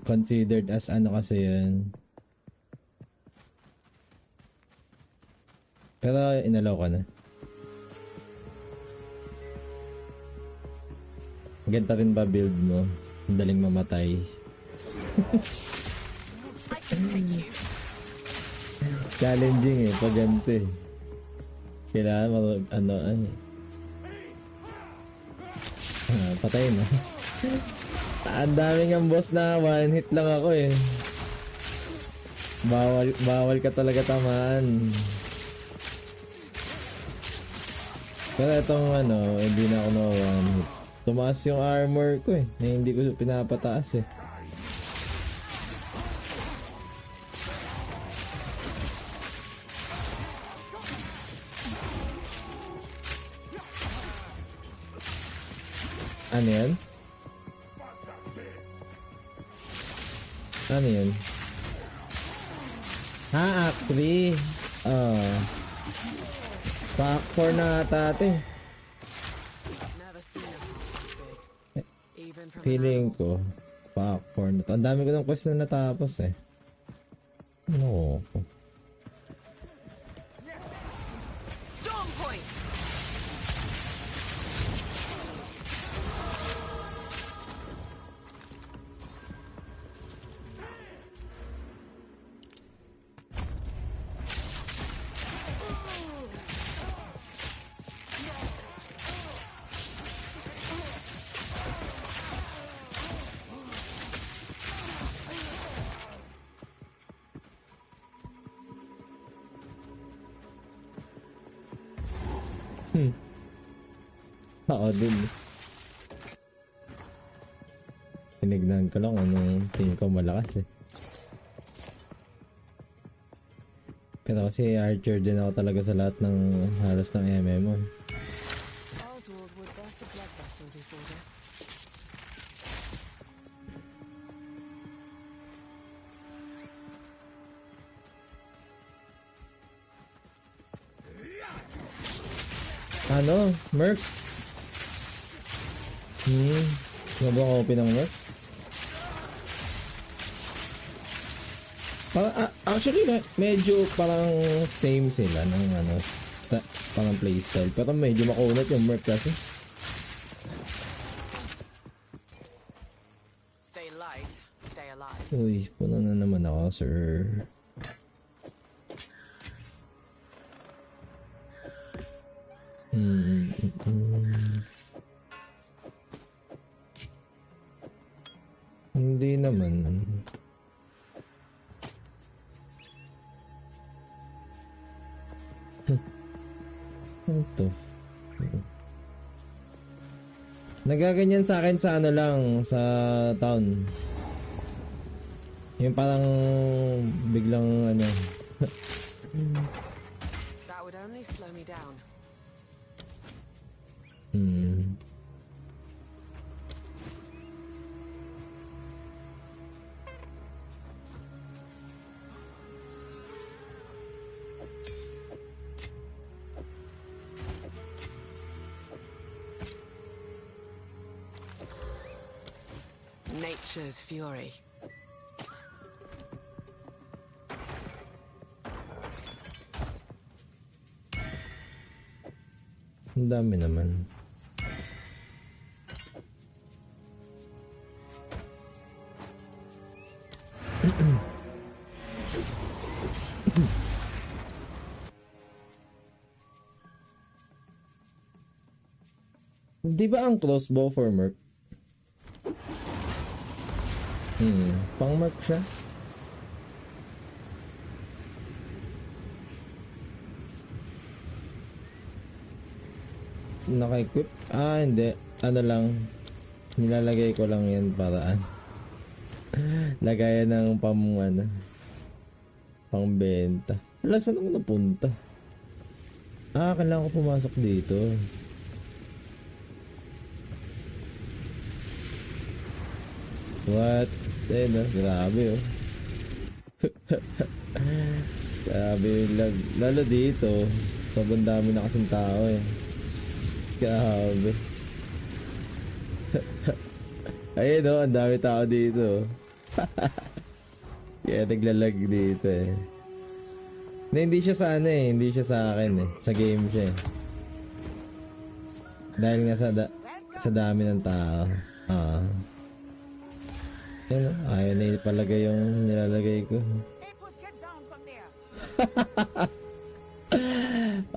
considered as ano kasi yun. Pero inalaw ko na. Ganda rin ba build mo? Ang daling mamatay. Challenging pag ganito Kailangan patay na. Ang daming ang boss na one hit lang ako Bawal ka talaga tamaan. Pero itong hindi na ako na one hit. Tumaas yung armor ko na hindi ko pinapataas Ano yan? Ano yan? Actually. Pack 4 na ata Feeling ko, pack 4 na to. Ang dami ko ng quest na natapos No. Storm point. Oo din. Tinignan ko lang tingin ko malakas Pero kasi archer din ako talaga sa lahat ng halos ng MMO. Oswald would burst a blood vessel disorder. Merc? Sobrang open ng Merc? Actually, medyo parang same sila ng parang playstyle. Pero medyo makunat yung Merc kasi. Stay light, stay alive. Uy, puno na naman ako, sir. Hindi naman. Ano to? Nagaganyan sa akin sa lang, sa town. Yung parang biglang That would only slow me down. Nature's fury. Ang dami naman. Di ba ang crossbow for Merc? Pang Merc siya? Naka-equip? Hindi. Ano lang. Nilalagay ko lang yan para lagayan ng pangbenta. Wala, saan ako napunta? Kailangan ko pumasok dito. What? Grabe Grabe yung lag. Lalo dito. Sobrang dami na kasing tao Grabe. Ayun ang dami tao dito. Kaya naglalag dito eh. Hindi siya sa ano eh, hindi siya sa akin eh. Sa game siya eh. Dahil nga sa dami ng tao. Yun, ayaw na ipalagay yung nilalagay ko.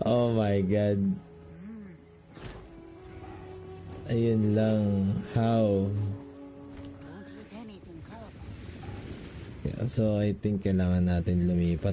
Oh my god. Ayun lang. How? Yeah, so I think kailangan natin lumipat.